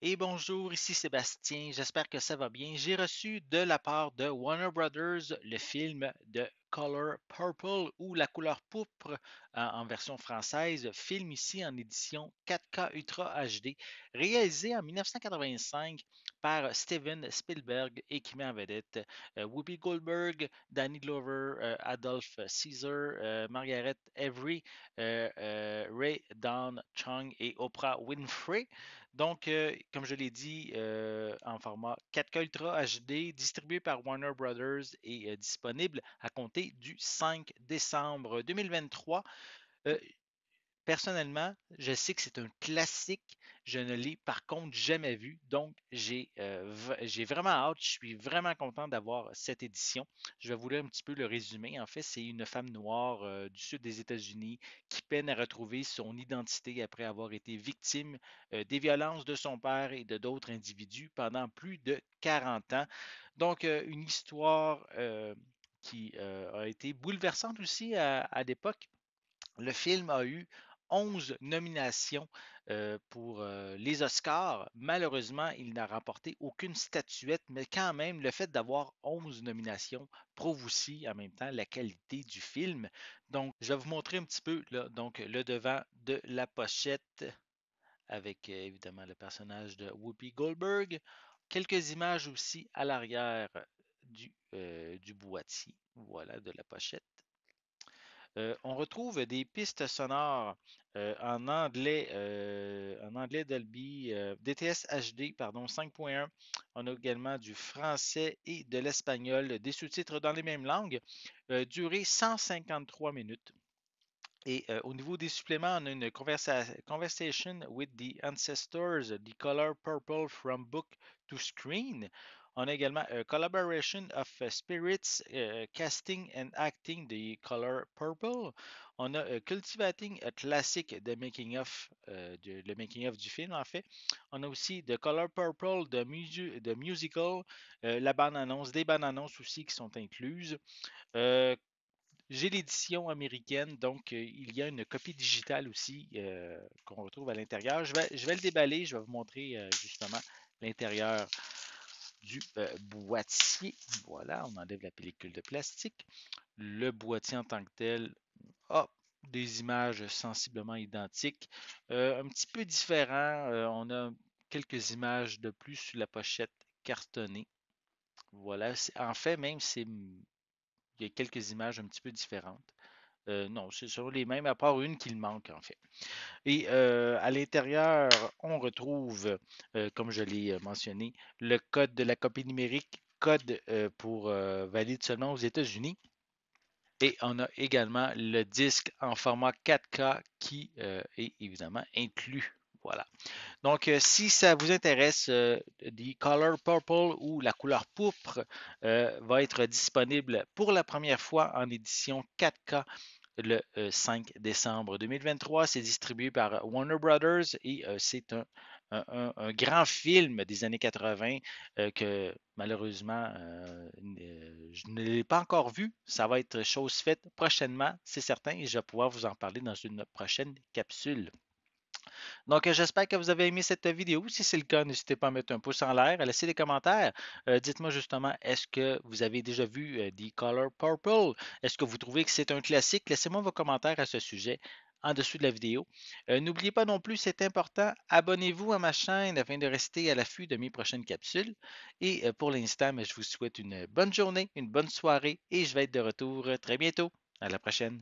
Et bonjour, ici Sébastien, j'espère que ça va bien. J'ai reçu de la part de Warner Brothers le film de Color Purple ou La couleur pourpre en version française, film ici en édition 4K Ultra HD, réalisé en 1985 par Steven Spielberg et qui met en vedette Whoopi Goldberg, Danny Glover, Adolph Caesar, Margaret Avery, Ray Dawn Chung et Oprah Winfrey. Donc, comme je l'ai dit, en format 4K Ultra HD, distribué par Warner Brothers et disponible à compter du 5 décembre 2023. Euh, Personnellement, je sais que c'est un classique. Je ne l'ai par contre jamais vu. Donc, j'ai vraiment hâte. Je suis vraiment content d'avoir cette édition. Je vais vous lire un petit peu le résumé. En fait, c'est une femme noire du sud des États-Unis qui peine à retrouver son identité après avoir été victime des violences de son père et de d'autres individus pendant plus de 40 ans. Donc, une histoire qui a été bouleversante aussi à l'époque. Le film a eu 11 nominations pour les Oscars. Malheureusement, il n'a remporté aucune statuette, mais quand même, le fait d'avoir 11 nominations prouve aussi en même temps la qualité du film. Donc, je vais vous montrer un petit peu là, donc, le devant de la pochette avec évidemment le personnage de Whoopi Goldberg. Quelques images aussi à l'arrière du boîtier, voilà, de la pochette. On retrouve des pistes sonores en anglais Dolby, DTS HD, pardon, 5.1. On a également du français et de l'espagnol, des sous-titres dans les mêmes langues, durée 153 minutes. Et au niveau des suppléments, on a une conversation with the ancestors, the color purple from book to screen. On a également a collaboration of spirits, casting and acting the color purple. On a cultivating a classic, le making of du film en fait. On a aussi The Color Purple, de musical, la bande-annonce, des bandes-annonces aussi qui sont incluses. Euh, j'ai l'édition américaine, donc il y a une copie digitale aussi qu'on retrouve à l'intérieur. Je vais le déballer, je vais vous montrer justement l'intérieur du boîtier. Voilà, on enlève la pellicule de plastique. Le boîtier en tant que tel a des images sensiblement identiques. Un petit peu différent, on a quelques images de plus sur la pochette cartonnée. Voilà, en fait, même, il y a quelques images un petit peu différentes. Non, c'est sur les mêmes, à part une qu'il manque en fait. Et à l'intérieur, on retrouve, comme je l'ai mentionné, le code de la copie numérique, code pour valide seulement aux États-Unis. Et on a également le disque en format 4K qui est évidemment inclus. Voilà. Donc, si ça vous intéresse, The Color Purple ou la couleur pourpre va être disponible pour la première fois en édition 4K le 5 décembre 2023. C'est distribué par Warner Brothers et c'est un grand film des années 80 que malheureusement je ne l'ai pas encore vu. Ça va être chose faite prochainement, c'est certain, et je vais pouvoir vous en parler dans une prochaine capsule. Donc, j'espère que vous avez aimé cette vidéo. Si c'est le cas, n'hésitez pas à mettre un pouce en l'air, à laisser des commentaires. Dites-moi justement, est-ce que vous avez déjà vu The Color Purple? Est-ce que vous trouvez que c'est un classique? Laissez-moi vos commentaires à ce sujet en dessous de la vidéo. N'oubliez pas non plus, c'est important, abonnez-vous à ma chaîne afin de rester à l'affût de mes prochaines capsules. Et pour l'instant, je vous souhaite une bonne journée, une bonne soirée et je vais être de retour très bientôt. À la prochaine.